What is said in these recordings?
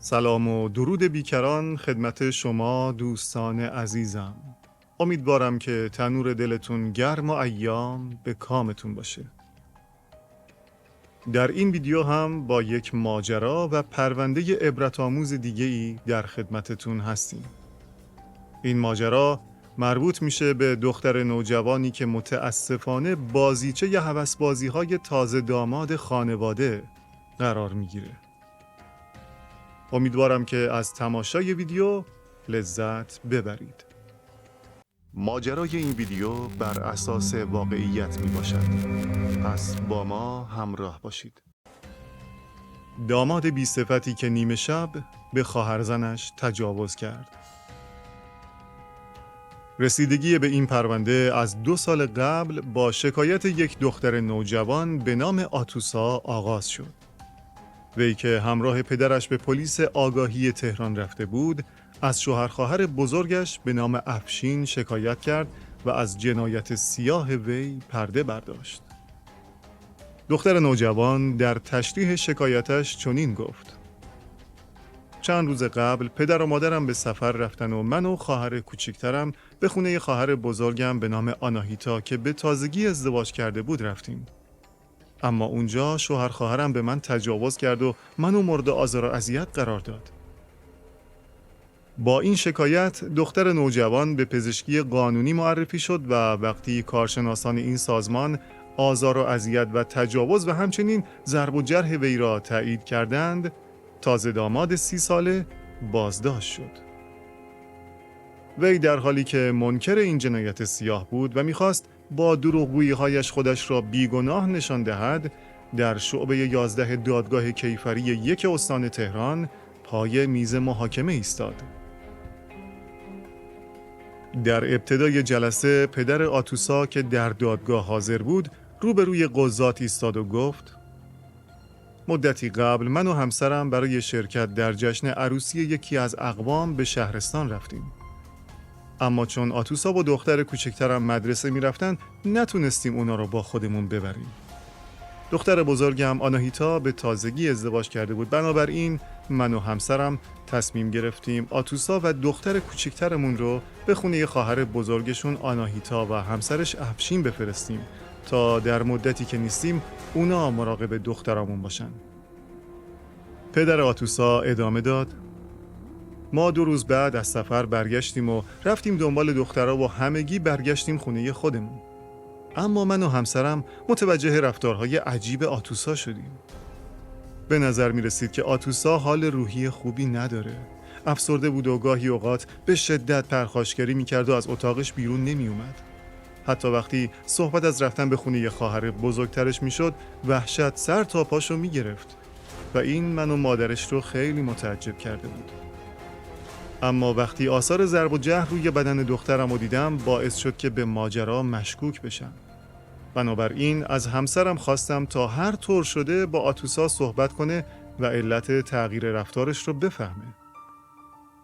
سلام و درود بیکران خدمت شما دوستان عزیزم. امیدوارم که تنور دلتون گرم و ایام به کامتون باشه. در این ویدیو هم با یک ماجرا و پرونده عبرت‌آموز دیگه‌ای در خدمتتون هستیم. این ماجرا مربوط میشه به دختر نوجوانی که متاسفانه بازیچه ی هوس‌بازی‌های تازه داماد خانواده قرار میگیره. امیدوارم که از تماشای ویدیو لذت ببرید. ماجرای این ویدیو بر اساس واقعیت می باشد. پس با ما همراه باشید. داماد بی‌صفتی که نیمه شب به خواهرزنش تجاوز کرد. رسیدگی به این پرونده از 2 سال قبل با شکایت یک دختر نوجوان به نام آتوسا آغاز شد. وی که همراه پدرش به پلیس آگاهی تهران رفته بود، از شوهر خواهر بزرگش به نام افشین شکایت کرد و از جنایت سیاه وی پرده برداشت. دختر نوجوان در تشریح شکایتش چنین گفت: چند روز قبل پدر و مادرم به سفر رفتن و من و خواهر کوچکترم به خونه خواهر بزرگم به نام آناهیتا که به تازگی ازدواج کرده بود رفتیم. اما اونجا شوهر خواهرم به من تجاوز کرد و منو مورد آزار و اذیت قرار داد. با این شکایت دختر نوجوان به پزشکی قانونی معرفی شد و وقتی کارشناسان این سازمان آزار و اذیت و تجاوز و همچنین ضرب و جرح وی را تایید کردند، تازه داماد 30 ساله بازداشت شد. وی در حالی که منکر این جنایت سیاه بود و می‌خواست با دروغگویی‌هایش خودش را بیگناه نشان دهد، در شعبه 11 دادگاه کیفری 1 استان تهران پای میز محاکمه ایستاد. در ابتدای جلسه پدر آتوسا که در دادگاه حاضر بود روبروی قضات ایستاد و گفت: مدتی قبل من و همسرم برای شرکت در جشن عروسی یکی از اقوام به شهرستان رفتیم. اما چون آتوسا و دختر کوچکترم مدرسه می رفتن نتونستیم اونا رو با خودمون ببریم. دختر بزرگم آناهیتا به تازگی ازدواج کرده بود، بنابراین من و همسرم تصمیم گرفتیم آتوسا و دختر کوچکترمون رو به خونه خواهر بزرگشون آناهیتا و همسرش افشین بفرستیم تا در مدتی که نیستیم اونا مراقب دخترمون باشن. پدر آتوسا ادامه داد: ما 2 روز بعد از سفر برگشتیم و رفتیم دنبال دخترها و همگی برگشتیم خونه خودمون. اما من و همسرم متوجه رفتارهای عجیب آتوسا شدیم. به نظر می رسید که آتوسا حال روحی خوبی نداره. افسرده بود و گاهی اوقات به شدت پرخاشگری می کرد و از اتاقش بیرون نمی اومد. حتی وقتی صحبت از رفتن به خونه خواهر بزرگترش می شد، وحشت سر تا پاشو می گرفت و این من و مادرش رو خیلی متعجب کرده بود. اما وقتی آثار ضرب و جرح روی بدن دخترم رو دیدم باعث شد که به ماجرا مشکوک بشم. بنابراین از همسرم خواستم تا هر طور شده با آتوسا صحبت کنه و علت تغییر رفتارش رو بفهمه.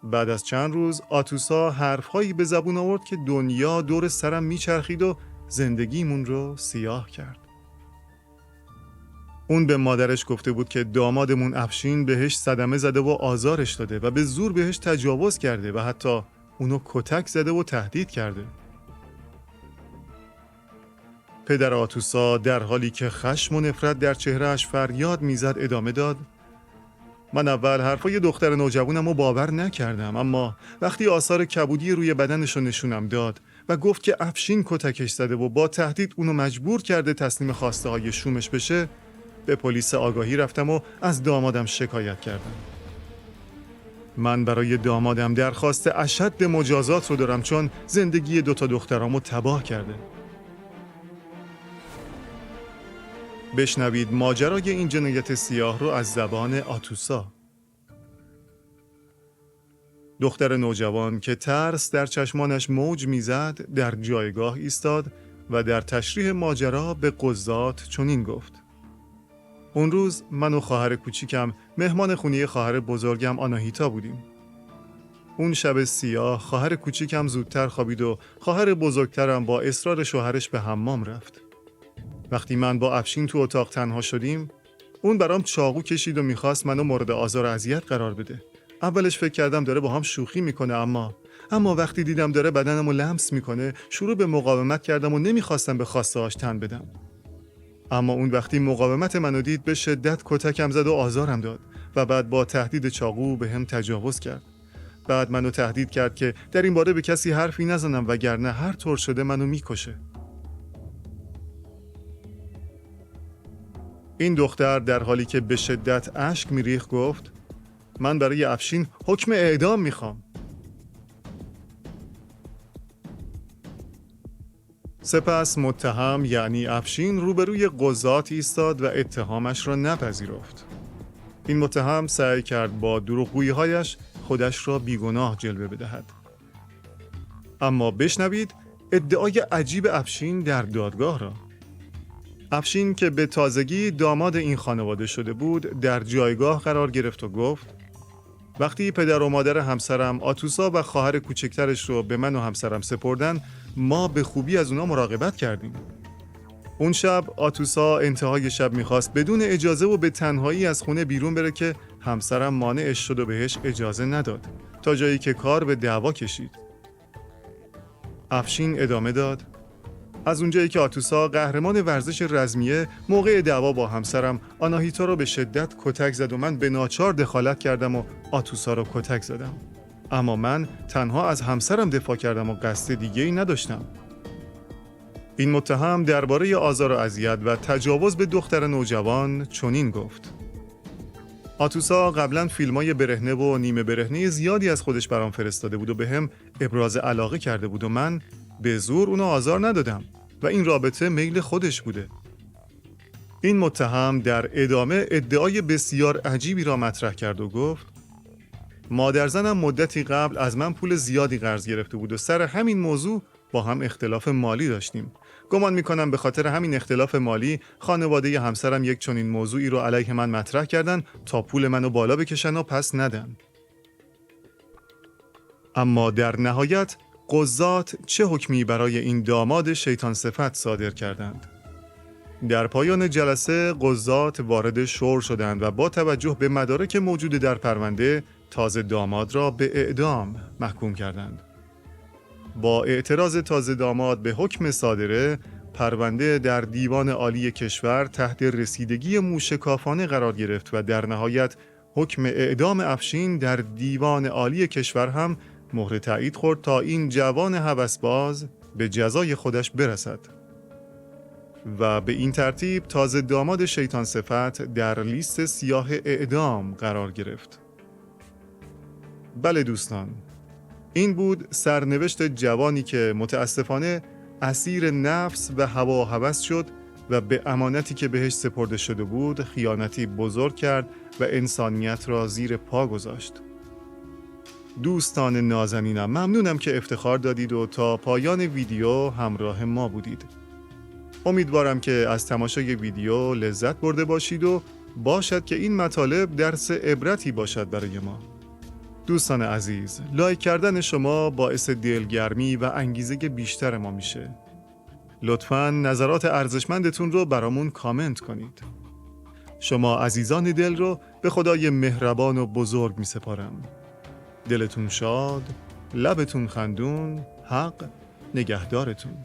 بعد از چند روز آتوسا حرفهایی به زبون آورد که دنیا دور سرم میچرخید و زندگیمون رو سیاه کرد. اون به مادرش گفته بود که دامادمون افشین بهش صدمه زده و آزارش داده و به زور بهش تجاوز کرده و حتی اونو کتک زده و تهدید کرده. پدر آتوسا در حالی که خشم و نفرت در چهرهش فریاد میزد ادامه داد: من اول حرفای دختر نوجوانم رو باور نکردم، اما وقتی آثار کبودی روی بدنش رو نشونم داد و گفت که افشین کتکش زده و با تهدید اونو مجبور کرده تسلیم خواسته های شومش بشه، به پلیس آگاهی رفتم و از دامادم شکایت کردم. من برای دامادم درخواست اشد مجازات رو دارم چون زندگی 2 دخترامو تباه کرده. بشنوید ماجرای این جنایت سیاه رو از زبان آتوسا. دختر نوجوان که ترس در چشمانش موج میزد در جایگاه ایستاد و در تشریح ماجرا به قضات چنین گفت: اون روز من و خواهر کوچیکم مهمان خونه خواهر بزرگم آناهیتا بودیم. اون شب سیاه خواهر کوچیکم زودتر خوابید و خواهر بزرگترم با اصرار شوهرش به حمام رفت. وقتی من با افشین تو اتاق تنها شدیم، اون برام چاقو کشید و میخواست منو مورد آزار و اذیت قرار بده. اولش فکر کردم داره با هم شوخی میکنه، اما وقتی دیدم داره بدنمو لمس میکنه شروع به مقاومت کردم و نمیخواستم به خواسته هاش تن بدم. اما اون وقتی مقاومت منو دید به شدت کتکم زد و آزارم داد و بعد با تهدید چاقو به هم تجاوز کرد. بعد منو تهدید کرد که در این باره به کسی حرفی نزنم وگرنه هر طور شده منو میکشه. این دختر در حالی که به شدت اشک میریخت گفت من برای افشین حکم اعدام میخوام. سپس متهم یعنی افشین روبروی قضات ایستاد و اتهامش را نپذیرفت. این متهم سعی کرد با دروغگویی‌هایش خودش را بیگناه جلوه بدهد. اما بشنوید ادعای عجیب افشین در دادگاه را. افشین که به تازگی داماد این خانواده شده بود در جایگاه قرار گرفت و گفت وقتی پدر و مادر همسرم آتوسا و خواهر کوچکترش رو به من و همسرم سپردن ما به خوبی از اونا مراقبت کردیم. اون شب آتوسا انتهای شب میخواست بدون اجازه و به تنهایی از خونه بیرون بره که همسرم مانعش شد و بهش اجازه نداد تا جایی که کار به دعوا کشید. افشین ادامه داد از اونجایی که آتوسا قهرمان ورزش رزمیه موقع دعوا با همسرم آناهیتا رو به شدت کتک زد و من به ناچار دخالت کردم و آتوسا رو کتک زدم. اما من تنها از همسرم دفاع کردم و قصد دیگه‌ای نداشتم. این متهم درباره آزار و اذیت و تجاوز به دختر نوجوان چنین گفت آتوسا قبلا فیلمای برهنه و نیمه برهنه زیادی از خودش برام فرستاده بود و به هم ابراز علاقه کرده بود و من به زور اونو آزار ندادم و این رابطه میل خودش بوده. این متهم در ادامه ادعای بسیار عجیبی را مطرح کرد و گفت مادر زنم مدتی قبل از من پول زیادی قرض گرفته بود و سر همین موضوع با هم اختلاف مالی داشتیم. گمان میکنم به خاطر همین اختلاف مالی خانواده همسرم یک چنین موضوعی رو علیه من مطرح کردن تا پول منو بالا بکشن و پس ندن. اما در نهایت قضات چه حکمی برای این داماد شیطان صفت صادر کردند؟ در پایان جلسه قضات وارد شور شدند و با توجه به مدارک موجود در پرونده تازه داماد را به اعدام محکوم کردند. با اعتراض تازه داماد به حکم صادره، پرونده در دیوان عالی کشور تحت رسیدگی موشکافانه قرار گرفت و در نهایت حکم اعدام افشین در دیوان عالی کشور هم مهر تایید خورد تا این جوان هوسباز به جزای خودش برسد. و به این ترتیب تازه داماد شیطان صفت در لیست سیاه اعدام قرار گرفت. بله دوستان، این بود سرنوشت جوانی که متاسفانه اسیر نفس و هوا و هوس شد و به امانتی که بهش سپرده شده بود خیانتی بزرگ کرد و انسانیت را زیر پا گذاشت. دوستان نازنینم، ممنونم که افتخار دادید و تا پایان ویدیو همراه ما بودید. امیدوارم که از تماشای ویدیو لذت برده باشید و باشد که این مطالب درس عبرتی باشد برای ما. دوستان عزیز، لایک کردن شما باعث دلگرمی و انگیزه بیشتر ما میشه. لطفاً نظرات ارزشمندتون رو برامون کامنت کنید. شما عزیزان دل رو به خدای مهربان و بزرگ میسپارم. دلتون شاد، لبتون خندون، حق نگهدارتون.